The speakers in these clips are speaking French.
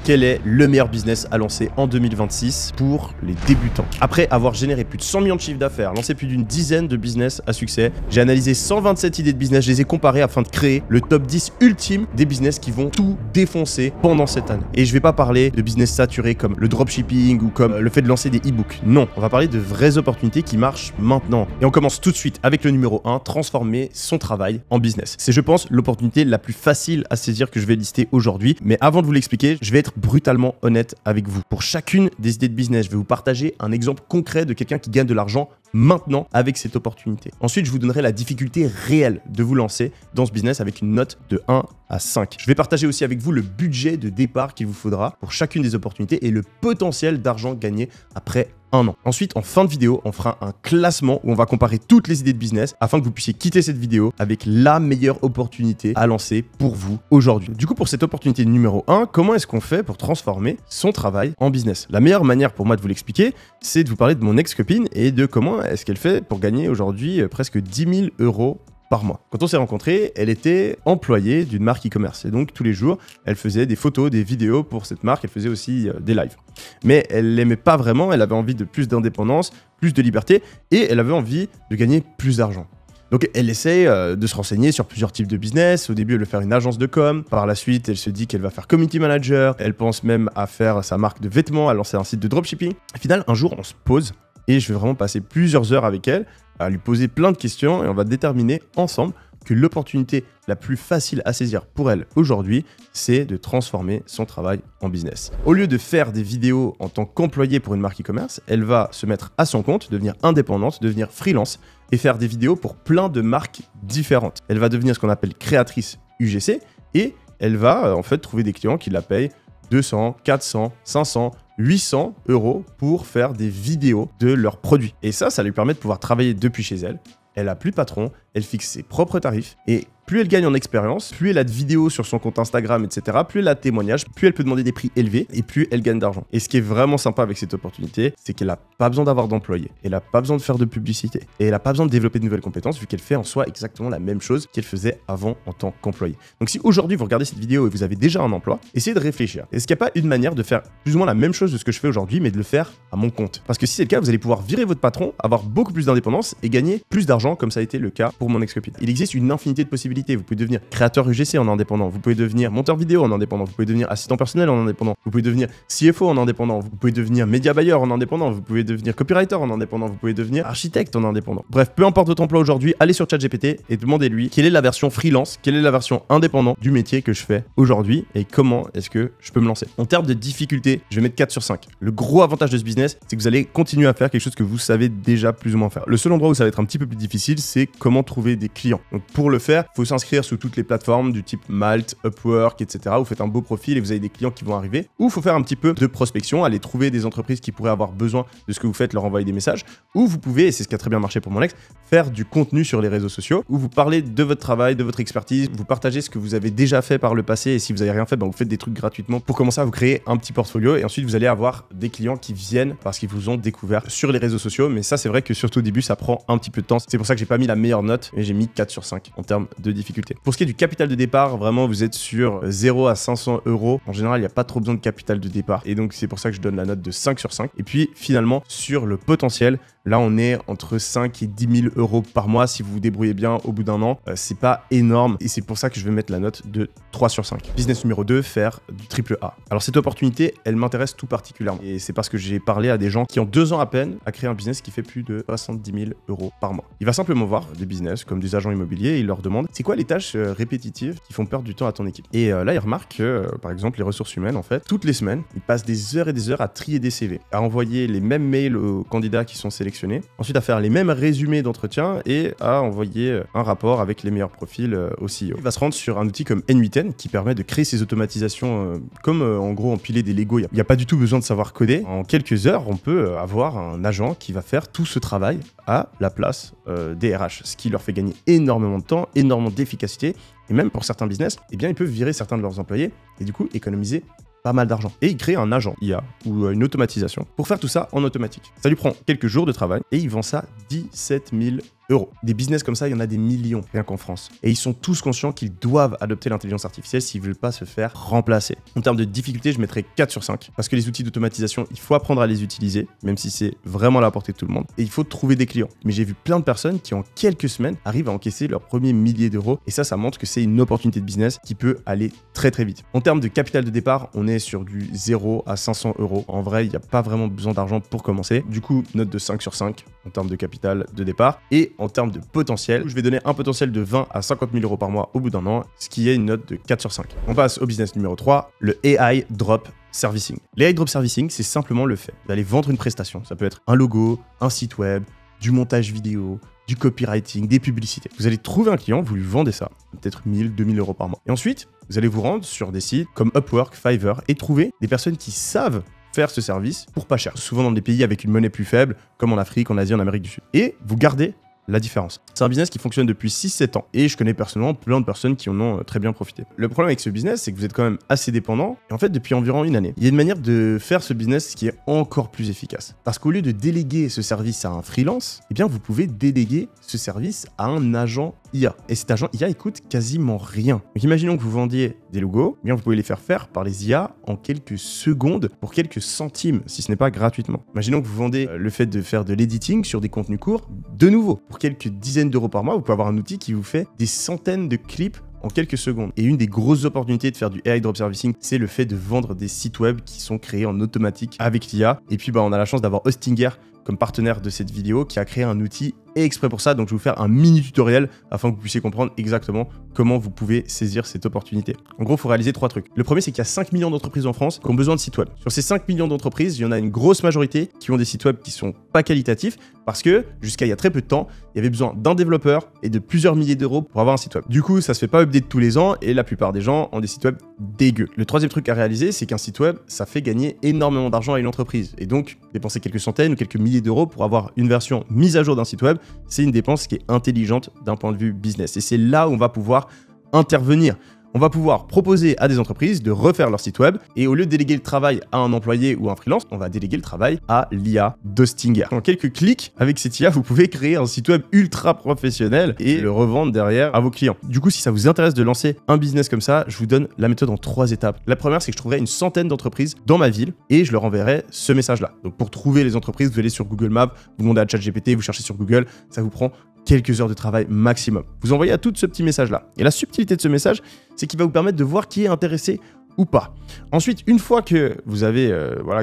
quel est le meilleur business à lancer en 2026 pour les débutants. Après avoir généré plus de 100 millions de chiffres d'affaires, lancé plus d'une dizaine de business à succès, j'ai analysé 127 idées de business, je les ai comparées afin de créer le top 10 ultime des business qui vont tout défoncer pendant cette année. Et je vais pas parler de business saturés comme le dropshipping ou comme le fait de lancer des e-books. Non, on va parler de vraies opportunités qui marchent maintenant. Et on commence tout de suite avec le numéro 1, transformer son travail en business. C'est, je pense, l'opportunité la plus facile à saisir que je vais lister aujourd'hui. Mais avant de vous l'expliquer, je vais être brutalement honnête avec vous. Pour chacune des idées de business, je vais vous partager un exemple concret de quelqu'un qui gagne de l'argent maintenant avec cette opportunité. Ensuite, je vous donnerai la difficulté réelle de vous lancer dans ce business avec une note de 1 à 5. Je vais partager aussi avec vous le budget de départ qu'il vous faudra pour chacune des opportunités et le potentiel d'argent gagné après un an. Ensuite, en fin de vidéo, on fera un classement où on va comparer toutes les idées de business afin que vous puissiez quitter cette vidéo avec la meilleure opportunité à lancer pour vous aujourd'hui. Du coup, pour cette opportunité numéro 1, comment est-ce qu'on fait pour transformer son travail en business? La meilleure manière pour moi de vous l'expliquer, c'est de vous parler de mon ex-copine et de comment est-ce qu'elle fait pour gagner aujourd'hui presque 10 000 € par mois. Quand on s'est rencontrés, elle était employée d'une marque e-commerce et donc tous les jours, elle faisait des photos, des vidéos pour cette marque, elle faisait aussi des lives. Mais elle l'aimait pas vraiment, elle avait envie de plus d'indépendance, plus de liberté et elle avait envie de gagner plus d'argent. Donc elle essaie de se renseigner sur plusieurs types de business. Au début, elle veut faire une agence de com. Par la suite, elle se dit qu'elle va faire community manager. Elle pense même à faire sa marque de vêtements, à lancer un site de dropshipping. Au final, un jour, on se pose et je vais vraiment passer plusieurs heures avec elle à lui poser plein de questions et on va déterminer ensemble que l'opportunité la plus facile à saisir pour elle aujourd'hui, c'est de transformer son travail en business. Au lieu de faire des vidéos en tant qu'employée pour une marque e-commerce, elle va se mettre à son compte, devenir indépendante, devenir freelance et faire des vidéos pour plein de marques différentes. Elle va devenir ce qu'on appelle créatrice UGC et elle va en fait trouver des clients qui la payent 200, 400, 500, 800 € pour faire des vidéos de leurs produits. Et ça lui permet de pouvoir travailler depuis chez elle. Elle a plus de patron, elle fixe ses propres tarifs et plus elle gagne en expérience, plus elle a de vidéos sur son compte Instagram, etc., plus elle a de témoignages, plus elle peut demander des prix élevés et plus elle gagne d'argent. Et ce qui est vraiment sympa avec cette opportunité, c'est qu'elle n'a pas besoin d'avoir d'employés, elle n'a pas besoin de faire de publicité et elle n'a pas besoin de développer de nouvelles compétences vu qu'elle fait en soi exactement la même chose qu'elle faisait avant en tant qu'employée. Donc si aujourd'hui vous regardez cette vidéo et vous avez déjà un emploi, essayez de réfléchir. Est-ce qu'il n'y a pas une manière de faire plus ou moins la même chose de ce que je fais aujourd'hui, mais de le faire à mon compte? Parce que si c'est le cas, vous allez pouvoir virer votre patron, avoir beaucoup plus d'indépendance et gagner plus d'argent comme ça a été le cas pour mon ex-copine. Il existe une infinité de possibilités. Vous pouvez devenir créateur UGC en indépendant, vous pouvez devenir monteur vidéo en indépendant, vous pouvez devenir assistant personnel en indépendant, vous pouvez devenir CFO en indépendant, vous pouvez devenir média buyer en indépendant, vous pouvez devenir copywriter en indépendant, vous pouvez devenir architecte en indépendant. Bref, peu importe votre emploi aujourd'hui, allez sur ChatGPT et demandez-lui quelle est la version freelance, quelle est la version indépendant du métier que je fais aujourd'hui et comment est-ce que je peux me lancer. En termes de difficulté, je vais mettre 4 sur 5. Le gros avantage de ce business, c'est que vous allez continuer à faire quelque chose que vous savez déjà plus ou moins faire. Le seul endroit où ça va être un petit peu plus difficile, c'est comment trouver des clients. Donc pour le faire, il faut s'inscrire sur toutes les plateformes du type Malt, Upwork, etc. Vous faites un beau profil et vous avez des clients qui vont arriver. Ou il faut faire un petit peu de prospection, aller trouver des entreprises qui pourraient avoir besoin de ce que vous faites, leur envoyer des messages. Ou vous pouvez, et c'est ce qui a très bien marché pour mon ex, faire du contenu sur les réseaux sociaux où vous parlez de votre travail, de votre expertise, vous partagez ce que vous avez déjà fait par le passé et si vous n'avez rien fait, vous faites des trucs gratuitement pour commencer à vous créer un petit portfolio et ensuite vous allez avoir des clients qui viennent parce qu'ils vous ont découvert sur les réseaux sociaux. Mais ça, c'est vrai que surtout au début, ça prend un petit peu de temps. C'est pour ça que j'ai pas mis la meilleure note et j'ai mis 4 sur 5 en termes de difficulté. Pour ce qui est du capital de départ, vraiment, vous êtes sur 0 à 500 €. En général, il n'y a pas trop besoin de capital de départ. Et donc, c'est pour ça que je donne la note de 5 sur 5. Et puis, finalement, sur le potentiel, là, on est entre 5 et 10 000 € par mois. Si vous vous débrouillez bien au bout d'un an, c'est pas énorme. Et c'est pour ça que je vais mettre la note de 3 sur 5. Business numéro 2, faire du triple A. Alors, cette opportunité, elle m'intéresse tout particulièrement. Et c'est parce que j'ai parlé à des gens qui ont 2 ans à peine à créer un business qui fait plus de 70 000 € par mois. Il va simplement voir des business comme des agents immobiliers et il leur demande c'est quoi les tâches répétitives qui font perdre du temps à ton équipe. Et là, il remarque que, par exemple, les ressources humaines, en fait, toutes les semaines, ils passent des heures et des heures à trier des CV, à envoyer les mêmes mails aux candidats qui sont sélectionnés, ensuite à faire les mêmes résumés d'entretien et à envoyer un rapport avec les meilleurs profils au CEO. Il va se rendre sur un outil comme N8N qui permet de créer ces automatisations comme en gros empiler des Lego. Il n'y a pas du tout besoin de savoir coder. En quelques heures, on peut avoir un agent qui va faire tout ce travail à la place des RH, ce qui leur fait gagner énormément de temps, énormément d'efficacité et même pour certains business, eh bien ils peuvent virer certains de leurs employés et du coup économiser pas mal d'argent. Et il crée un agent IA ou une automatisation pour faire tout ça en automatique. Ça lui prend quelques jours de travail et il vend ça 17 000 €. €. Des business comme ça, il y en a des millions, rien qu'en France. Et ils sont tous conscients qu'ils doivent adopter l'intelligence artificielle s'ils veulent pas se faire remplacer. En termes de difficulté, je mettrais 4 sur 5. Parce que les outils d'automatisation, il faut apprendre à les utiliser, même si c'est vraiment à la portée de tout le monde. Et il faut trouver des clients. Mais j'ai vu plein de personnes qui, en quelques semaines, arrivent à encaisser leur premier millier d'euros. Et ça montre que c'est une opportunité de business qui peut aller très très vite. En termes de capital de départ, on est sur du 0 à 500 €. En vrai, il n'y a pas vraiment besoin d'argent pour commencer. Du coup, note de 5 sur 5 en termes de capital de départ. Et en termes de potentiel, je vais donner un potentiel de 20 à 50 000 € par mois au bout d'un an, ce qui est une note de 4 sur 5. On passe au business numéro 3, le AI Drop Servicing. L'AI Drop Servicing, c'est simplement le fait d'aller vendre une prestation. Ça peut être un logo, un site web, du montage vidéo, du copywriting, des publicités. Vous allez trouver un client, vous lui vendez ça, peut-être 1000, 2000 € par mois. Et ensuite, vous allez vous rendre sur des sites comme Upwork, Fiverr et trouver des personnes qui savent faire ce service pour pas cher. Souvent dans des pays avec une monnaie plus faible, comme en Afrique, en Asie, en Amérique du Sud. Et vous gardez la différence. C'est un business qui fonctionne depuis 6-7 ans et je connais personnellement plein de personnes qui en ont très bien profité. Le problème avec ce business, c'est que vous êtes quand même assez dépendant et en fait depuis environ une année. Il y a une manière de faire ce business qui est encore plus efficace. Parce qu'au lieu de déléguer ce service à un freelance, eh bien vous pouvez déléguer ce service à un agent IA. Et cet agent IA, il coûte quasiment rien. Donc imaginons que vous vendiez des logos, eh bien vous pouvez les faire faire par les IA en quelques secondes pour quelques centimes, si ce n'est pas gratuitement. Imaginons que vous vendez le fait de faire de l'editing sur des contenus courts, de nouveau, pour quelques dizaines d'euros par mois, vous pouvez avoir un outil qui vous fait des centaines de clips en quelques secondes. Et une des grosses opportunités de faire du AI Drop Servicing, c'est le fait de vendre des sites web qui sont créés en automatique avec l'IA. Et puis on a la chance d'avoir Hostinger comme partenaire de cette vidéo qui a créé un outil exprès pour ça. Donc je vais vous faire un mini tutoriel afin que vous puissiez comprendre exactement comment vous pouvez saisir cette opportunité. En gros, il faut réaliser 3 trucs. Le premier, c'est qu'il y a 5 millions d'entreprises en France qui ont besoin de sites web. Sur ces 5 millions d'entreprises, il y en a une grosse majorité qui ont des sites web qui sont pas qualitatifs parce que jusqu'à il y a très peu de temps, il y avait besoin d'un développeur et de plusieurs milliers d'euros pour avoir un site web. Du coup, ça se fait pas update tous les ans et la plupart des gens ont des sites web dégueux. Le troisième truc à réaliser, c'est qu'un site web, ça fait gagner énormément d'argent à une entreprise. Et donc, dépenser quelques centaines ou quelques milliers d'euros pour avoir une version mise à jour d'un site web, c'est une dépense qui est intelligente d'un point de vue business. Et c'est là où on va pouvoir intervenir. On va pouvoir proposer à des entreprises de refaire leur site web et au lieu de déléguer le travail à un employé ou un freelance, on va déléguer le travail à l'IA d'Hostinger. En quelques clics, avec cette IA, vous pouvez créer un site web ultra professionnel et le revendre derrière à vos clients. Du coup, si ça vous intéresse de lancer un business comme ça, je vous donne la méthode en 3 étapes. La première, c'est que je trouverai une centaine d'entreprises dans ma ville et je leur enverrai ce message-là. Donc pour trouver les entreprises, vous allez sur Google Maps, vous demandez à ChatGPT, vous cherchez sur Google, ça vous prend quelques heures de travail maximum. Vous envoyez à tout ce petit message-là. Et la subtilité de ce message, c'est qu'il va vous permettre de voir qui est intéressé ou pas. Ensuite, une fois que vous avez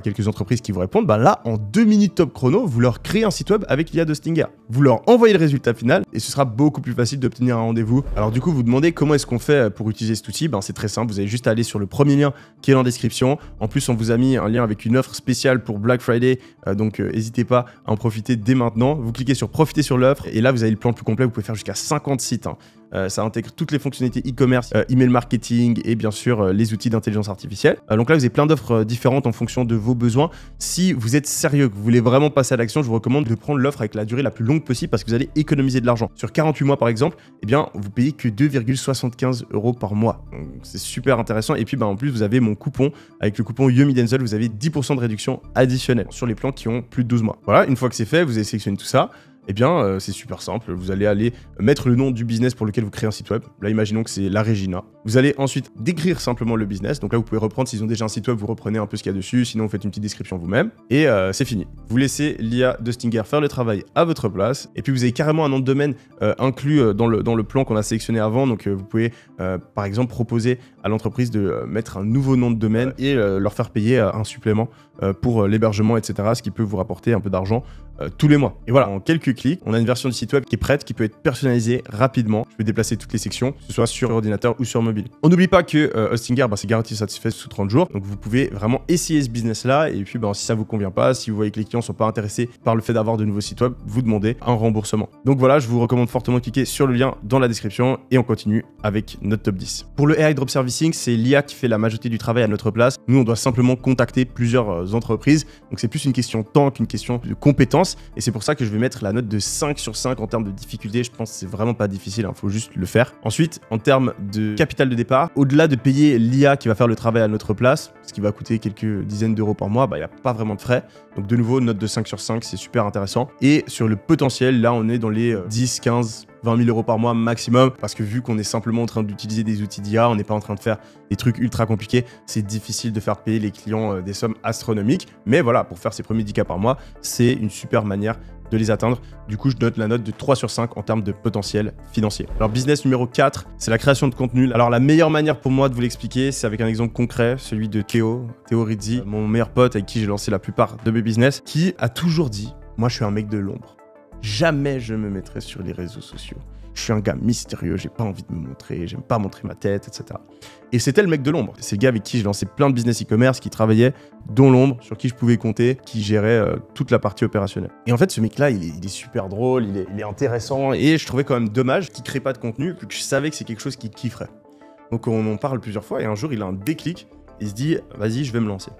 quelques entreprises qui vous répondent, là, en 2 minutes top chrono, vous leur créez un site web avec l'IA d'Hostinger. Vous leur envoyez le résultat final et ce sera beaucoup plus facile d'obtenir un rendez-vous. Alors du coup, vous demandez comment est-ce qu'on fait pour utiliser cet outil. C'est très simple, vous avez juste à aller sur le premier lien qui est dans la description. En plus, on vous a mis un lien avec une offre spéciale pour Black Friday, donc n'hésitez pas à en profiter dès maintenant. Vous cliquez sur profiter sur l'offre et là, vous avez le plan le plus complet. Vous pouvez faire jusqu'à 50 sites. Ça intègre toutes les fonctionnalités e-commerce, email marketing et bien sûr les outils d'intelligence artificielle. Donc là, vous avez plein d'offres différentes en fonction de vos besoins. Si vous êtes sérieux, que vous voulez vraiment passer à l'action, je vous recommande de prendre l'offre avec la durée la plus longue possible parce que vous allez économiser de l'argent. Sur 48 mois par exemple, vous payez que 2,75 € par mois. Donc c'est super intéressant. Et puis en plus, vous avez mon coupon. Avec le coupon YumiDenzel, vous avez 10% de réduction additionnelle sur les plans qui ont plus de 12 mois. Voilà, une fois que c'est fait, vous avez sélectionné tout ça. C'est super simple, vous allez aller mettre le nom du business pour lequel vous créez un site web. Là, imaginons que c'est La Regina. Vous allez ensuite décrire simplement le business. Donc là, vous pouvez reprendre, s'ils ont déjà un site web, vous reprenez un peu ce qu'il y a dessus, sinon vous faites une petite description vous-même. Et c'est fini. Vous laissez l'IA d'Hostinger faire le travail à votre place. Et puis, vous avez carrément un nom de domaine inclus dans le plan qu'on a sélectionné avant. Donc, vous pouvez, par exemple, proposer à l'entreprise de mettre un nouveau nom de domaine et leur faire payer un supplément pour l'hébergement, etc. Ce qui peut vous rapporter un peu d'argent tous les mois. Et voilà, en quelques clics, on a une version du site web qui est prête, qui peut être personnalisée rapidement. Je peux déplacer toutes les sections, que ce soit sur ordinateur ou sur mobile. On n'oublie pas que Hostinger, c'est garanti satisfait sous 30 jours. Donc vous pouvez vraiment essayer ce business-là. Et puis si ça vous convient pas, si vous voyez que les clients sont pas intéressés par le fait d'avoir de nouveaux sites web, vous demandez un remboursement. Donc voilà, je vous recommande fortement de cliquer sur le lien dans la description et on continue avec notre top 10. Pour le AI Drop Servicing, c'est l'IA qui fait la majorité du travail à notre place. Nous, on doit simplement contacter plusieurs entreprises. Donc c'est plus une question de temps qu'une question de compétence. Et c'est pour ça que je vais mettre la note note de 5 sur 5 en termes de difficulté. Je pense que c'est vraiment pas difficile, il faut juste le faire. Ensuite, en termes de capital de départ, au-delà de payer l'IA qui va faire le travail à notre place, ce qui va coûter quelques dizaines d'euros par mois, il n'y a pas vraiment de frais. Donc de nouveau, note de 5 sur 5, c'est super intéressant. Et sur le potentiel, là, on est dans les 10, 15, 20 000 euros par mois maximum, parce que vu qu'on est simplement en train d'utiliser des outils d'IA, on n'est pas en train de faire des trucs ultra compliqués, c'est difficile de faire payer les clients des sommes astronomiques. Mais voilà, pour faire ses premiers 10K par mois, c'est une super manière de les atteindre. Du coup, je note la note de 3 sur 5 en termes de potentiel financier. Alors, business numéro 4, c'est la création de contenu. Alors, la meilleure manière pour moi de vous l'expliquer, c'est avec un exemple concret, celui de Théo Rizzi, mon meilleur pote avec qui j'ai lancé la plupart de mes business, qui a toujours dit, moi, je suis un mec de l'ombre. Jamais je me mettrai sur les réseaux sociaux. Je suis un gars mystérieux, j'ai pas envie de me montrer, j'aime pas montrer ma tête, etc. Et c'était le mec de l'ombre. C'est le gars avec qui j'ai lancé plein de business e-commerce, qui travaillait dans l'ombre, sur qui je pouvais compter, qui gérait toute la partie opérationnelle. Et en fait, ce mec-là, il est super drôle, il est intéressant, et je trouvais quand même dommage qu'il crée pas de contenu, vu que je savais que c'est quelque chose qu'il kifferait. Donc on en parle plusieurs fois, et un jour, il a un déclic, il se dit, vas-y, je vais me lancer.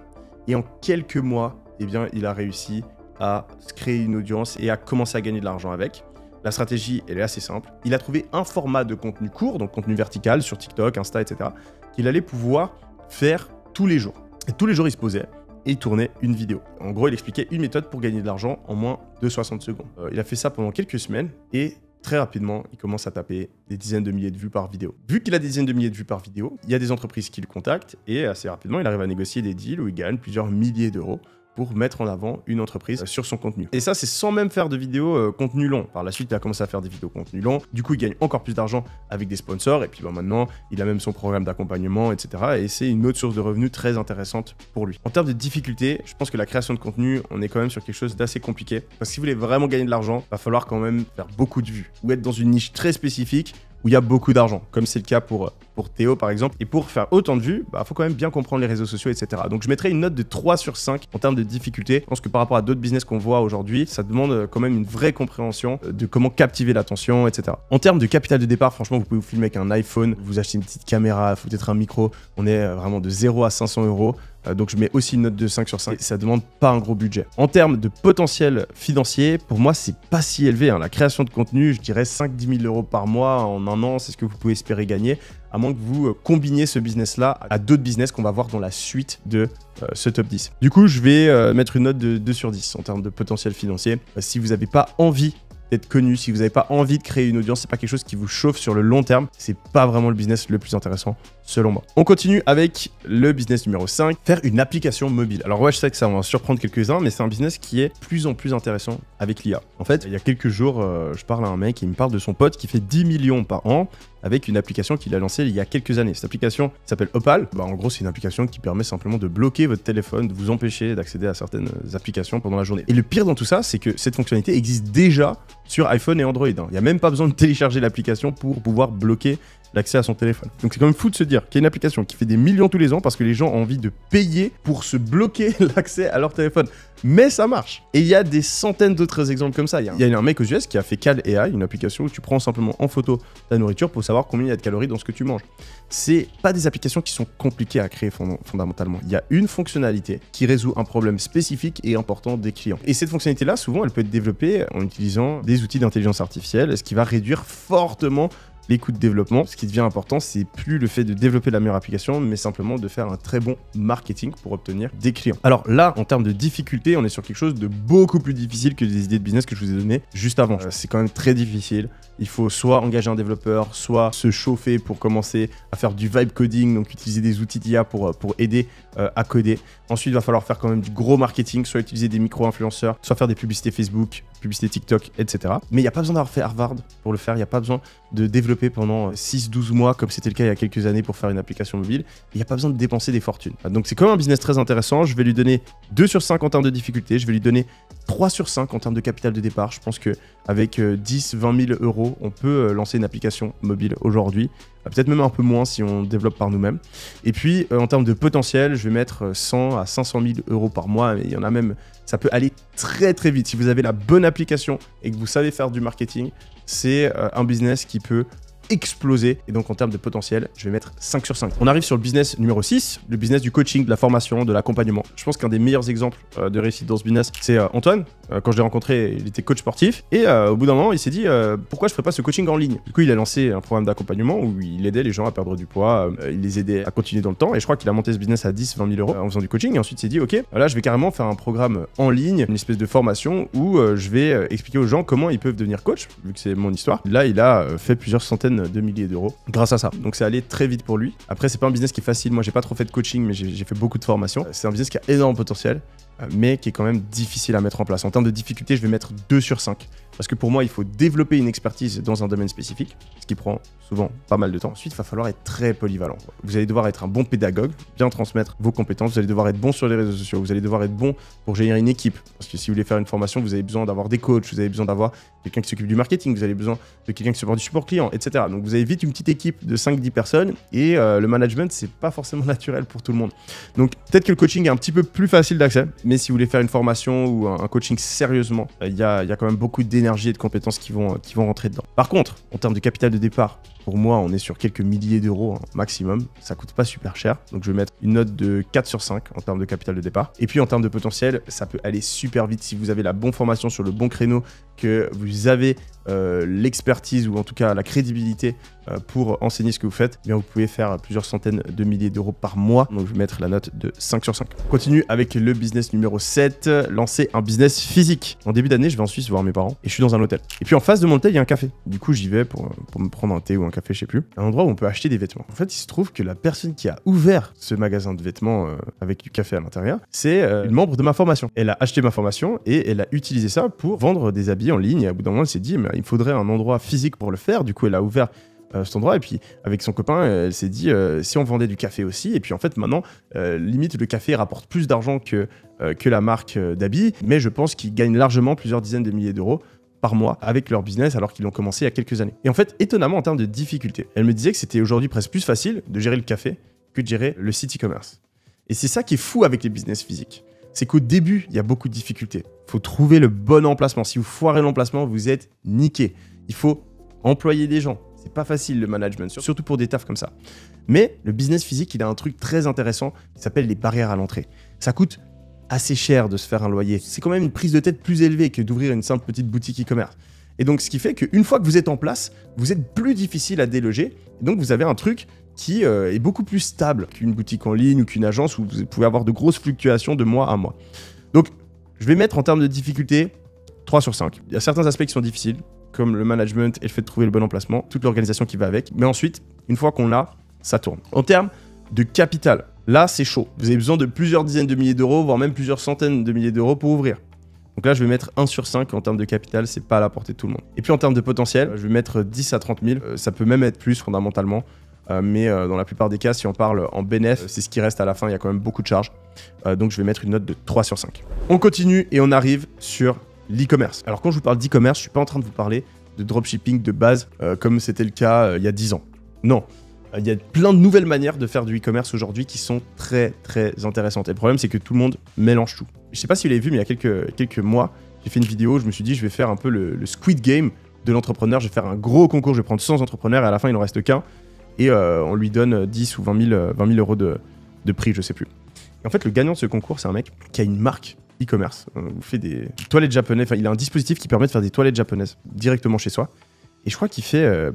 Et en quelques mois, eh bien, il a réussi à se créer une audience et à commencer à gagner de l'argent avec. La stratégie, elle est assez simple. Il a trouvé un format de contenu court, donc contenu vertical sur TikTok, Insta, etc., qu'il allait pouvoir faire tous les jours. Et tous les jours, il se posait et il tournait une vidéo. En gros, il expliquait une méthode pour gagner de l'argent en moins de 60 secondes. Il a fait ça pendant quelques semaines et très rapidement, il commence à taper des dizaines de milliers de vues par vidéo. Vu qu'il a des dizaines de milliers de vues par vidéo, il y a des entreprises qui le contactent et assez rapidement, il arrive à négocier des deals où il gagne plusieurs milliers d'euros pour mettre en avant une entreprise sur son contenu. Et ça, c'est sans même faire de vidéos contenu long. Par la suite, il a commencé à faire des vidéos contenu long. Du coup, il gagne encore plus d'argent avec des sponsors. Et puis maintenant, il a même son programme d'accompagnement, etc. Et c'est une autre source de revenus très intéressante pour lui. En termes de difficulté, je pense que la création de contenu, on est quand même sur quelque chose d'assez compliqué. Parce que si vous voulez vraiment gagner de l'argent, il va falloir quand même faire beaucoup de vues. Ou être dans une niche très spécifique où il y a beaucoup d'argent, comme c'est le cas pour Théo par exemple. Et pour faire autant de vues, faut quand même bien comprendre les réseaux sociaux, etc. Donc je mettrai une note de 3 sur 5 en termes de difficulté. Je pense que par rapport à d'autres business qu'on voit aujourd'hui, ça demande quand même une vraie compréhension de comment captiver l'attention, etc. En termes de capital de départ, franchement, vous pouvez vous filmer avec un iPhone, vous achetez une petite caméra, peut-être un micro. On est vraiment de 0 à 500 euros. Donc je mets aussi une note de 5 sur 5. Et ça demande pas un gros budget. En termes de potentiel financier, pour moi, c'est pas si élevé. La création de contenu, je dirais 5-10 000 euros par mois en un an, c'est ce que vous pouvez espérer gagner, à moins que vous combiniez ce business-là à d'autres business qu'on va voir dans la suite de ce top 10. Du coup, je vais mettre une note de 2 sur 10 en termes de potentiel financier. Si vous n'avez pas envie d'être connu, si vous n'avez pas envie de créer une audience, c'est pas quelque chose qui vous chauffe sur le long terme, c'est pas vraiment le business le plus intéressant selon moi. On continue avec le business numéro 5, faire une application mobile. Alors ouais, je sais que ça va en surprendre quelques-uns, mais c'est un business qui est de plus en plus intéressant avec l'IA. En fait, il y a quelques jours, je parle à un mec et il me parle de son pote qui fait 10 millions par an avec une application qu'il a lancée il y a quelques années. Cette application s'appelle Opal. En gros, c'est une application qui permet simplement de bloquer votre téléphone, de vous empêcher d'accéder à certaines applications pendant la journée. Et le pire dans tout ça, c'est que cette fonctionnalité existe déjà sur iPhone et Android. Il n'y a même pas besoin de télécharger l'application pour pouvoir bloquer l'accès à son téléphone. Donc c'est quand même fou de se dire qu'il y a une application qui fait des millions tous les ans parce que les gens ont envie de payer pour se bloquer l'accès à leur téléphone. Mais ça marche. Et il y a des centaines d'autres exemples comme ça. Il y a un mec aux US qui a fait Cal AI, une application où tu prends simplement en photo ta nourriture pour savoir combien il y a de calories dans ce que tu manges. C'est pas des applications qui sont compliquées à créer fondamentalement. Il y a une fonctionnalité qui résout un problème spécifique et important des clients. Et cette fonctionnalité-là, souvent, elle peut être développée en utilisant des outils d'intelligence artificielle, ce qui va réduire fortement les coûts de développement. Ce qui devient important, c'est plus le fait de développer la meilleure application, mais simplement de faire un très bon marketing pour obtenir des clients. Alors là, en termes de difficulté, on est sur quelque chose de beaucoup plus difficile que les idées de business que je vous ai données juste avant. C'est quand même très difficile. Il faut soit engager un développeur, soit se chauffer pour commencer à faire du vibe coding, donc utiliser des outils d'IA pour aider à coder. Ensuite, il va falloir faire quand même du gros marketing, soit utiliser des micro-influenceurs, soit faire des publicités Facebook, publicités TikTok, etc. Mais il n'y a pas besoin d'avoir fait Harvard pour le faire, il n'y a pas besoin de développer pendant 6-12 mois, comme c'était le cas il y a quelques années pour faire une application mobile. Il n'y a pas besoin de dépenser des fortunes. Donc c'est quand même un business très intéressant. Je vais lui donner 2 sur 5 en termes de difficulté. Je vais lui donner 3 sur 5 en termes de capital de départ. Je pense qu'avec 10-20 000 euros, on peut lancer une application mobile aujourd'hui. Peut-être même un peu moins si on développe par nous-mêmes. Et puis, en termes de potentiel, je vais mettre 100 à 500 000 euros par mois. Mais il y en a même, ça peut aller très très vite. Si vous avez la bonne application et que vous savez faire du marketing, c'est un business qui peut exploser. Et donc en termes de potentiel, je vais mettre 5 sur 5. On arrive sur le business numéro 6, le business du coaching, de la formation, de l'accompagnement. Je pense qu'un des meilleurs exemples de réussite dans ce business, c'est Antoine. Quand je l'ai rencontré, il était coach sportif. Et au bout d'un moment, il s'est dit pourquoi je ferais pas ce coaching en ligne. Du coup, il a lancé un programme d'accompagnement où il aidait les gens à perdre du poids, il les aidait à continuer dans le temps. Et je crois qu'il a monté ce business à 10-20 000 euros en faisant du coaching. Et ensuite, il s'est dit ok, là, je vais carrément faire un programme en ligne, une espèce de formation où je vais expliquer aux gens comment ils peuvent devenir coach, vu que c'est mon histoire. Là, il a fait plusieurs centaines de milliers d'euros grâce à ça. Donc, c'est allé très vite pour lui. Après, c'est pas un business qui est facile. Moi, j'ai pas trop fait de coaching, mais j'ai fait beaucoup de formations. C'est un business qui a énorme potentiel, mais qui est quand même difficile à mettre en place. En termes de difficulté, je vais mettre 2 sur 5. Parce que pour moi, il faut développer une expertise dans un domaine spécifique, ce qui prend souvent pas mal de temps. Ensuite, il va falloir être très polyvalent. Vous allez devoir être un bon pédagogue, bien transmettre vos compétences. Vous allez devoir être bon sur les réseaux sociaux. Vous allez devoir être bon pour gérer une équipe. Parce que si vous voulez faire une formation, vous avez besoin d'avoir des coachs, vous avez besoin d'avoir quelqu'un qui s'occupe du marketing, vous avez besoin de quelqu'un qui s'occupe du support client, etc. Donc vous avez vite une petite équipe de 5-10 personnes et le management, c'est pas forcément naturel pour tout le monde. Donc peut-être que le coaching est un petit peu plus facile d'accès, mais si vous voulez faire une formation ou un coaching sérieusement, il y a quand même beaucoup d'énergie et de compétences qui vont rentrer dedans. Par contre, en termes de capital de départ, pour moi, on est sur quelques milliers d'euros maximum. Ça coûte pas super cher. Donc, je vais mettre une note de 4 sur 5 en termes de capital de départ. Et puis, en termes de potentiel, ça peut aller super vite si vous avez la bonne formation sur le bon créneau, que vous avez l'expertise ou en tout cas la crédibilité pour enseigner ce que vous faites. Eh bien, vous pouvez faire plusieurs centaines de milliers d'euros par mois. Donc, je vais mettre la note de 5 sur 5. On continue avec le business numéro 7, lancer un business physique. En début d'année, je vais en Suisse voir mes parents et je suis dans un hôtel. Et puis, en face de mon hôtel, il y a un café. Du coup, j'y vais pour me prendre un thé ou un café, je sais plus. Un endroit où on peut acheter des vêtements. En fait, il se trouve que la personne qui a ouvert ce magasin de vêtements avec du café à l'intérieur, c'est une membre de ma formation. Elle a acheté ma formation et elle a utilisé ça pour vendre des habits en ligne. Et à bout d'un moment, elle s'est dit, mais il faudrait un endroit physique pour le faire. Du coup, elle a ouvert cet endroit et puis avec son copain, elle s'est dit, si on vendait du café aussi. Et puis en fait, maintenant, limite, le café rapporte plus d'argent que la marque d'habits, mais je pense qu'ils gagnent largement plusieurs dizaines de milliers d'euros par mois avec leur business alors qu'ils l'ont commencé il y a quelques années. Et en fait, étonnamment en termes de difficulté, elle me disait que c'était aujourd'hui presque plus facile de gérer le café que de gérer le site e-commerce. Et c'est ça qui est fou avec les business physiques. C'est qu'au début, il y a beaucoup de difficultés. Il faut trouver le bon emplacement. Si vous foirez l'emplacement, vous êtes niqué. Il faut employer des gens. C'est pas facile le management, surtout pour des tafs comme ça. Mais le business physique, il a un truc très intéressant qui s'appelle les barrières à l'entrée. Ça coûte assez cher de se faire un loyer. C'est quand même une prise de tête plus élevée que d'ouvrir une simple petite boutique e-commerce. Et donc, ce qui fait qu'une fois que vous êtes en place, vous êtes plus difficile à déloger. Et donc, vous avez un truc qui est beaucoup plus stable qu'une boutique en ligne ou qu'une agence où vous pouvez avoir de grosses fluctuations de mois à mois. Donc, je vais mettre en termes de difficulté 3 sur 5. Il y a certains aspects qui sont difficiles, comme le management et le fait de trouver le bon emplacement, toute l'organisation qui va avec. Mais ensuite, une fois qu'on l'a, ça tourne. En termes de capital, là, c'est chaud. Vous avez besoin de plusieurs dizaines de milliers d'euros, voire même plusieurs centaines de milliers d'euros pour ouvrir. Donc là, je vais mettre 1 sur 5 en termes de capital, c'est pas à la portée de tout le monde. Et puis en termes de potentiel, je vais mettre 10 à 30 000. Ça peut même être plus fondamentalement. Mais dans la plupart des cas, si on parle en bénéf, c'est ce qui reste à la fin, il y a quand même beaucoup de charges. Donc je vais mettre une note de 3 sur 5. On continue et on arrive sur l'e-commerce. Alors quand je vous parle d'e-commerce, je suis pas en train de vous parler de dropshipping de base, comme c'était le cas il y a 10 ans. Non. Il y a plein de nouvelles manières de faire du e-commerce aujourd'hui qui sont très très intéressantes. Et le problème, c'est que tout le monde mélange tout. Je sais pas si vous l'avez vu, mais il y a quelques mois, j'ai fait une vidéo, je me suis dit, je vais faire un peu le Squid Game de l'entrepreneur. Je vais faire un gros concours, je vais prendre 100 entrepreneurs et à la fin, il n'en reste qu'un. Et on lui donne 10 ou 20 000 euros de prix, je sais plus. Et en fait, le gagnant de ce concours, c'est un mec qui a une marque e-commerce. Il fait des toilettes japonaises. Enfin, il a un dispositif qui permet de faire des toilettes japonaises directement chez soi. Et je crois qu'il fait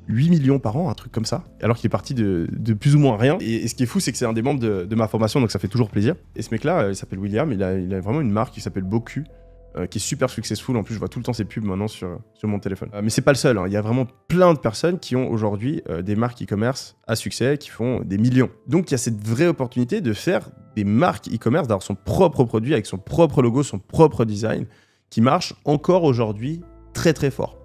8 millions par an, un truc comme ça, alors qu'il est parti de plus ou moins rien. Et ce qui est fou, c'est que c'est un des membres de ma formation, donc ça fait toujours plaisir. Et ce mec-là, il s'appelle William, il a vraiment une marque qui s'appelle Boku, qui est super successful. En plus, je vois tout le temps ses pubs maintenant sur mon téléphone. Mais c'est pas le seul, hein. Il y a vraiment plein de personnes qui ont aujourd'hui des marques e-commerce à succès, qui font des millions. Donc, il y a cette vraie opportunité de faire des marques e-commerce, d'avoir son propre produit avec son propre logo, son propre design, qui marche encore aujourd'hui très très fort.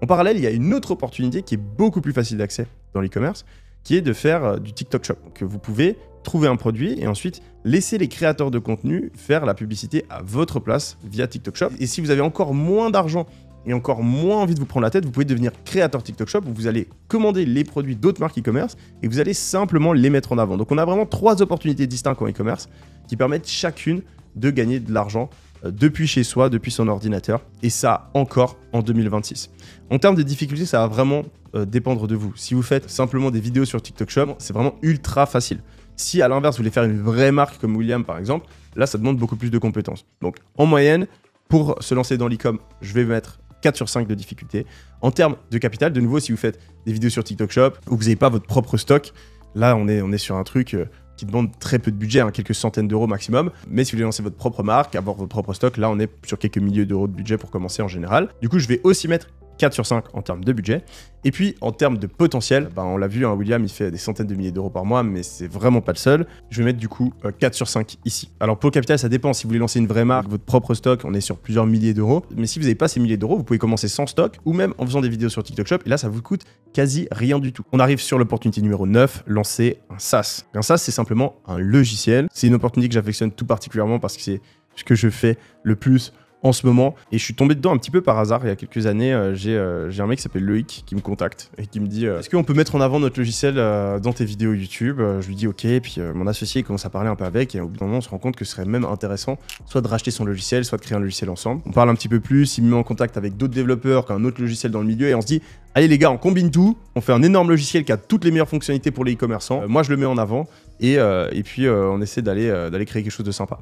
En parallèle, il y a une autre opportunité qui est beaucoup plus facile d'accès dans l'e-commerce, qui est de faire du TikTok Shop. Donc, vous pouvez trouver un produit et ensuite laisser les créateurs de contenu faire la publicité à votre place via TikTok Shop. Et si vous avez encore moins d'argent et encore moins envie de vous prendre la tête, vous pouvez devenir créateur TikTok Shop où vous allez commander les produits d'autres marques e-commerce et vous allez simplement les mettre en avant. Donc on a vraiment 3 opportunités distinctes en e-commerce qui permettent chacune de gagner de l'argent depuis chez soi, depuis son ordinateur, et ça encore en 2026. En termes de difficulté, ça va vraiment dépendre de vous. Si vous faites simplement des vidéos sur TikTok Shop, c'est vraiment ultra facile. Si à l'inverse, vous voulez faire une vraie marque comme William par exemple, là ça demande beaucoup plus de compétences. Donc en moyenne, pour se lancer dans l'e-com, je vais mettre 4 sur 5 de difficulté. En termes de capital, de nouveau, si vous faites des vidéos sur TikTok Shop ou vous n'avez pas votre propre stock, là on est sur un truc qui demande très peu de budget, hein, quelques centaines d'euros maximum. Mais si vous voulez lancer votre propre marque, avoir votre propre stock, là on est sur quelques milliers d'euros de budget pour commencer en général. Du coup, je vais aussi mettre 4 sur 5 en termes de budget. Et puis, en termes de potentiel, on l'a vu, hein, William, il fait des centaines de milliers d'euros par mois, mais c'est vraiment pas le seul. Je vais mettre du coup 4 sur 5 ici. Alors, pour le capital, ça dépend. Si vous voulez lancer une vraie marque, votre propre stock, on est sur plusieurs milliers d'euros. Mais si vous n'avez pas ces milliers d'euros, vous pouvez commencer sans stock ou même en faisant des vidéos sur TikTok Shop. Et là, ça vous coûte quasi rien du tout. On arrive sur l'opportunité numéro 9, lancer un SaaS. Un SaaS, c'est simplement un logiciel. C'est une opportunité que j'affectionne tout particulièrement parce que c'est ce que je fais le plus en ce moment, et je suis tombé dedans un petit peu par hasard. Il y a quelques années, j'ai un mec qui s'appelle Loïc qui me contacte et qui me dit est-ce qu'on peut mettre en avant notre logiciel dans tes vidéos YouTube? Je lui dis ok, et puis mon associé commence à parler un peu avec, et au bout d'un moment on se rend compte que ce serait même intéressant soit de racheter son logiciel, soit de créer un logiciel ensemble. On parle un petit peu plus, il me met en contact avec d'autres développeurs qui ont un autre logiciel dans le milieu, et on se dit allez les gars, on combine tout, on fait un énorme logiciel qui a toutes les meilleures fonctionnalités pour les e-commerçants. Moi je le mets en avant, et puis on essaie d'aller créer quelque chose de sympa.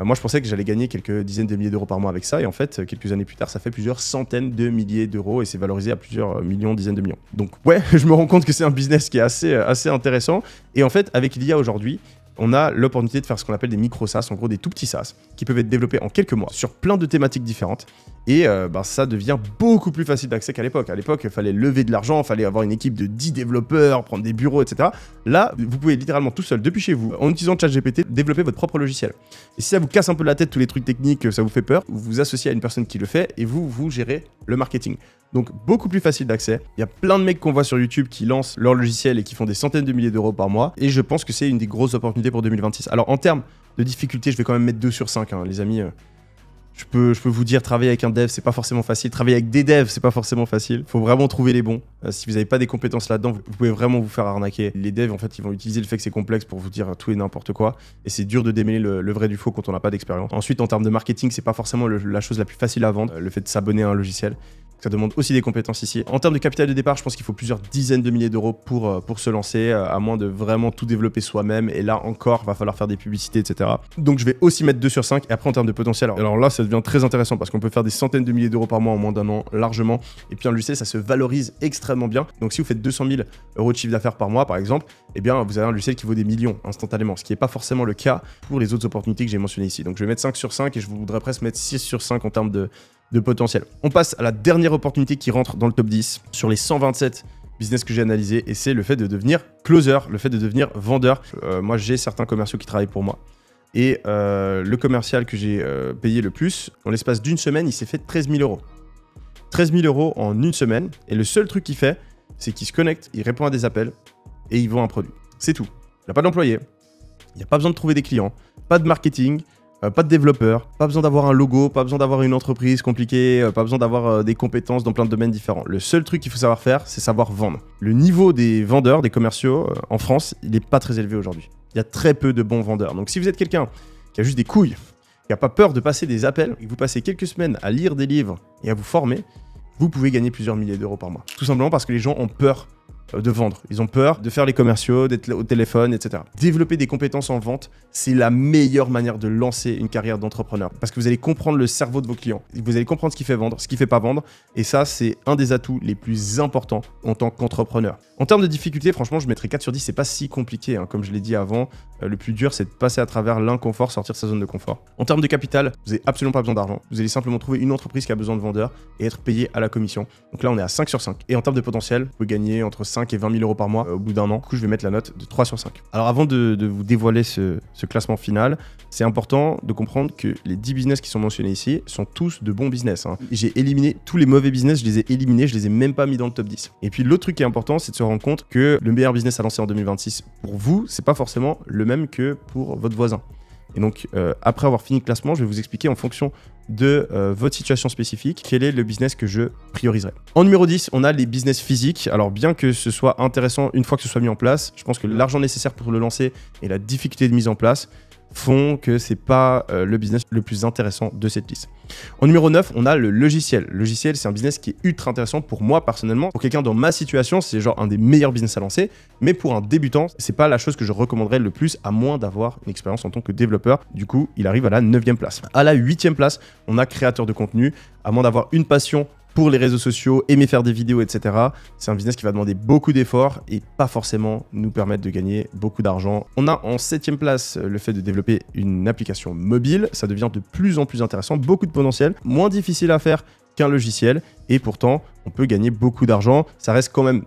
Moi, je pensais que j'allais gagner quelques dizaines de milliers d'euros par mois avec ça. Et en fait, quelques années plus tard, ça fait plusieurs centaines de milliers d'euros et c'est valorisé à plusieurs millions, dizaines de millions. Donc ouais, je me rends compte que c'est un business qui est assez intéressant. Et en fait, avec l'IA aujourd'hui, on a l'opportunité de faire ce qu'on appelle des micro-SaaS, en gros des tout petits SaaS, qui peuvent être développés en quelques mois sur plein de thématiques différentes. Et ça devient beaucoup plus facile d'accès qu'à l'époque. À l'époque, il fallait lever de l'argent, il fallait avoir une équipe de 10 développeurs, prendre des bureaux, etc. Là, vous pouvez littéralement tout seul, depuis chez vous, en utilisant ChatGPT, développer votre propre logiciel. Et si ça vous casse un peu la tête, tous les trucs techniques, ça vous fait peur, vous vous associez à une personne qui le fait et vous gérez le marketing. Donc beaucoup plus facile d'accès. Il y a plein de mecs qu'on voit sur YouTube qui lancent leur logiciel et qui font des centaines de milliers d'euros par mois. Et je pense que c'est une des grosses opportunités pour 2026. Alors en termes de difficulté, je vais quand même mettre 2 sur 5, hein, les amis. Je peux vous dire, travailler avec un dev, c'est pas forcément facile. Travailler avec des devs, c'est pas forcément facile. Faut vraiment trouver les bons. Si vous n'avez pas des compétences là-dedans, vous pouvez vraiment vous faire arnaquer. Les devs, en fait, ils vont utiliser le fait que c'est complexe pour vous dire tout et n'importe quoi. Et c'est dur de démêler le vrai du faux quand on n'a pas d'expérience. Ensuite, en termes de marketing, c'est pas forcément la chose la plus facile à vendre, le fait de s'abonner à un logiciel. Ça demande aussi des compétences ici. En termes de capital de départ, je pense qu'il faut plusieurs dizaines de milliers d'euros pour se lancer, à moins de vraiment tout développer soi-même. Et là encore, va falloir faire des publicités, etc. Donc je vais aussi mettre 2 sur 5. Et après, en termes de potentiel, alors là, ça devient très intéressant parce qu'on peut faire des centaines de milliers d'euros par mois en moins d'un an, largement. Et puis un logiciel, ça se valorise extrêmement bien. Donc si vous faites 200 000 euros de chiffre d'affaires par mois, par exemple, eh bien, vous avez un logiciel qui vaut des millions instantanément, ce qui n'est pas forcément le cas pour les autres opportunités que j'ai mentionnées ici. Donc je vais mettre 5 sur 5 et je voudrais presque mettre 6 sur 5 en termes de potentiel. On passe à la dernière opportunité qui rentre dans le top 10 sur les 127 business que j'ai analysé, et c'est le fait de devenir closer, le fait de devenir vendeur. Moi, j'ai certains commerciaux qui travaillent pour moi. Et le commercial que j'ai payé le plus, en l'espace d'une semaine, il s'est fait 13 000 euros. 13 000 euros en une semaine. Et le seul truc qu'il fait, c'est qu'il se connecte, il répond à des appels et il vend un produit. C'est tout. Il n'a pas d'employé, il n'y a pas besoin de trouver des clients, pas de marketing, pas de développeur, pas besoin d'avoir un logo, pas besoin d'avoir une entreprise compliquée, pas besoin d'avoir des compétences dans plein de domaines différents. Le seul truc qu'il faut savoir faire, c'est savoir vendre. Le niveau des vendeurs, des commerciaux en France, il n'est pas très élevé aujourd'hui. Il y a très peu de bons vendeurs. Donc si vous êtes quelqu'un qui a juste des couilles, qui n'a pas peur de passer des appels, et que vous passez quelques semaines à lire des livres et à vous former, vous pouvez gagner plusieurs milliers d'euros par mois. Tout simplement parce que les gens ont peur de vendre. Ils ont peur de faire les commerciaux, d'être au téléphone, etc. Développer des compétences en vente, c'est la meilleure manière de lancer une carrière d'entrepreneur. Parce que vous allez comprendre le cerveau de vos clients. Vous allez comprendre ce qui fait vendre, ce qui fait pas vendre. Et ça, c'est un des atouts les plus importants en tant qu'entrepreneur. En termes de difficulté, franchement, je mettrais 4 sur 10. C'est pas si compliqué, hein. Comme je l'ai dit avant, le plus dur, c'est de passer à travers l'inconfort, sortir de sa zone de confort. En termes de capital, vous n'avez absolument pas besoin d'argent. Vous allez simplement trouver une entreprise qui a besoin de vendeurs et être payé à la commission. Donc là, on est à 5 sur 5. Et en termes de potentiel, vous pouvez gagner entre 5 et 20 000 euros par mois au bout d'un an. Du coup, je vais mettre la note de 3 sur 5. Alors avant de vous dévoiler ce classement final, c'est important de comprendre que les 10 business qui sont mentionnés ici sont tous de bons business, hein. J'ai éliminé tous les mauvais business, je les ai éliminés, je les ai même pas mis dans le top 10. Et puis l'autre truc qui est important, c'est de se rendre compte que le meilleur business à lancer en 2026 pour vous, c'est pas forcément le même que pour votre voisin. Et donc, après avoir fini le classement, je vais vous expliquer en fonction de votre situation spécifique, quel est le business que je prioriserai. En numéro 10, on a les business physiques. Alors, bien que ce soit intéressant une fois que ce soit mis en place, je pense que l'argent nécessaire pour le lancer et la difficulté de mise en place font que c'est pas le business le plus intéressant de cette liste. En numéro 9, on a le logiciel. Le logiciel, c'est un business qui est ultra intéressant pour moi personnellement. Pour quelqu'un dans ma situation, c'est genre un des meilleurs business à lancer. Mais pour un débutant, c'est pas la chose que je recommanderais le plus, à moins d'avoir une expérience en tant que développeur. Du coup, il arrive à la 9e place. À la 8e place, on a créateur de contenu. À moins d'avoir une passion pour les réseaux sociaux, aimer faire des vidéos, etc. C'est un business qui va demander beaucoup d'efforts et pas forcément nous permettre de gagner beaucoup d'argent. On a en 7e place le fait de développer une application mobile. Ça devient de plus en plus intéressant, beaucoup de potentiel, moins difficile à faire qu'un logiciel et pourtant on peut gagner beaucoup d'argent. Ça reste quand même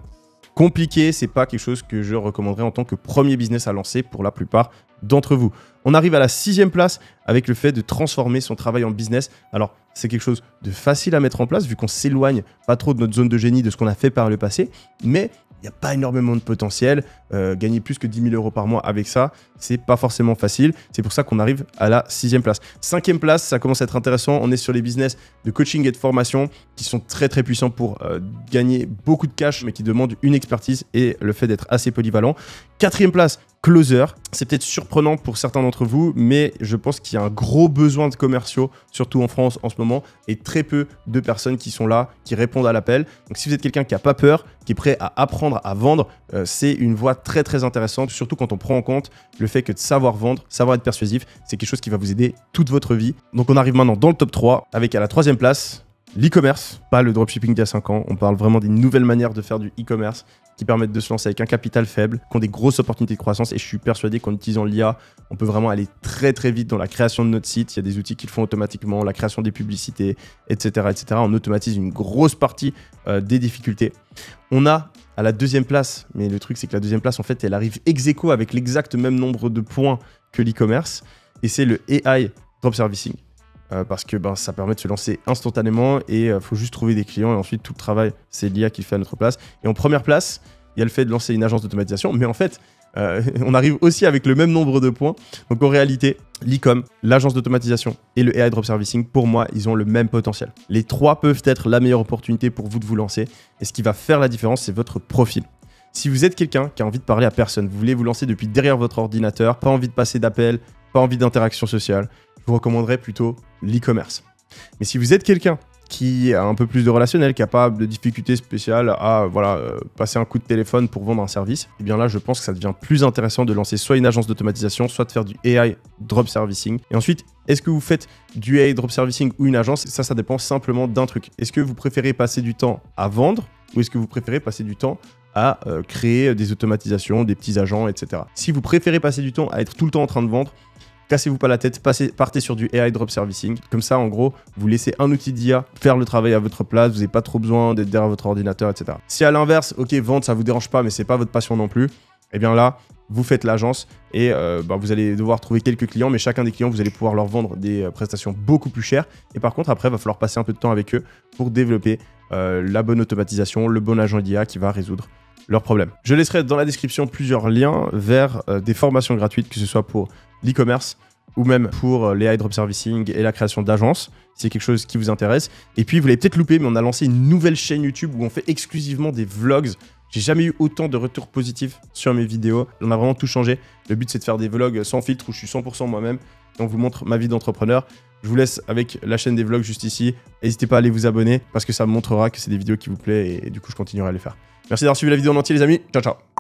compliqué, c'est pas quelque chose que je recommanderais en tant que premier business à lancer pour la plupart d'entre vous. On arrive à la 6e place avec le fait de transformer son travail en business. Alors, c'est quelque chose de facile à mettre en place vu qu'on s'éloigne pas trop de notre zone de génie, de ce qu'on a fait par le passé, mais il n'y a pas énormément de potentiel. Gagner plus que 10 000 € par mois avec ça, c'est pas forcément facile. C'est pour ça qu'on arrive à la 6e place. 5e place, ça commence à être intéressant. On est sur les business de coaching et de formation qui sont très très puissants pour gagner beaucoup de cash, mais qui demandent une expertise et le fait d'être assez polyvalent. 4e place, closer. C'est peut-être surprenant pour certains d'entre vous, mais je pense qu'il y a un gros besoin de commerciaux, surtout en France en ce moment, et très peu de personnes qui sont là, qui répondent à l'appel. Donc si vous êtes quelqu'un qui n'a pas peur, qui est prêt à apprendre à vendre, c'est une voie très très intéressante, surtout quand on prend en compte le fait que de savoir vendre, savoir être persuasif, c'est quelque chose qui va vous aider toute votre vie. Donc on arrive maintenant dans le top 3, avec à la 3e place, l'e-commerce, pas le dropshipping d'il y a 5 ans. On parle vraiment d'une nouvelle manière de faire du e-commerce qui permettent de se lancer avec un capital faible, qui ont des grosses opportunités de croissance. Et je suis persuadé qu'en utilisant l'IA, on peut vraiment aller très très vite dans la création de notre site. Il y a des outils qui le font automatiquement, la création des publicités, etc. etc. On automatise une grosse partie des difficultés. On a à la 2e place, mais le truc c'est que la 2e place, en fait, elle arrive ex aequo avec l'exact même nombre de points que l'e-commerce. Et c'est le AI Drop Servicing. Parce que ça permet de se lancer instantanément et il faut juste trouver des clients et ensuite tout le travail, c'est l'IA qui le fait à notre place. Et en première place, il y a le fait de lancer une agence d'automatisation, mais en fait, on arrive aussi avec le même nombre de points. Donc en réalité, l'e-com, l'agence d'automatisation et le AI Drop Servicing, pour moi, ils ont le même potentiel. Les trois peuvent être la meilleure opportunité pour vous de vous lancer. Et ce qui va faire la différence, c'est votre profil. Si vous êtes quelqu'un qui a envie de parler à personne, vous voulez vous lancer depuis derrière votre ordinateur, pas envie de passer d'appels, pas envie d'interaction sociale, je vous recommanderais plutôt l'e-commerce. Mais si vous êtes quelqu'un qui a un peu plus de relationnel, capable de difficultés spéciales à passer un coup de téléphone pour vendre un service, et bien là, je pense que ça devient plus intéressant de lancer soit une agence d'automatisation, soit de faire du AI Drop Servicing. Et ensuite, est-ce que vous faites du AI Drop Servicing ou une agence? Ça dépend simplement d'un truc. Est-ce que vous préférez passer du temps à vendre ou est-ce que vous préférez passer du temps à créer des automatisations, des petits agents, etc. Si vous préférez passer du temps à être tout le temps en train de vendre, cassez-vous pas la tête, partez sur du AI Drop Servicing. Comme ça, en gros, vous laissez un outil d'IA faire le travail à votre place, vous n'avez pas trop besoin d'être derrière votre ordinateur, etc. Si à l'inverse, ok, vendre, ça vous dérange pas, mais c'est pas votre passion non plus, eh bien là, vous faites l'agence et vous allez devoir trouver quelques clients, mais chacun des clients, vous allez pouvoir leur vendre des prestations beaucoup plus chères. Et par contre, après, il va falloir passer un peu de temps avec eux pour développer la bonne automatisation, le bon agent d'IA qui va résoudre leurs problèmes. Je laisserai dans la description plusieurs liens vers des formations gratuites, que ce soit pour l'e-commerce ou même pour les AI Drop Servicing et la création d'agences, si c'est quelque chose qui vous intéresse. Et puis, vous l'avez peut-être loupé, mais on a lancé une nouvelle chaîne YouTube où on fait exclusivement des vlogs. J'ai jamais eu autant de retours positifs sur mes vidéos. On a vraiment tout changé. Le but, c'est de faire des vlogs sans filtre où je suis 100% moi-même. Et on vous montre ma vie d'entrepreneur. Je vous laisse avec la chaîne des vlogs juste ici. N'hésitez pas à aller vous abonner parce que ça me montrera que c'est des vidéos qui vous plaisent et du coup, je continuerai à les faire. Merci d'avoir suivi la vidéo en entier, les amis. Ciao, ciao.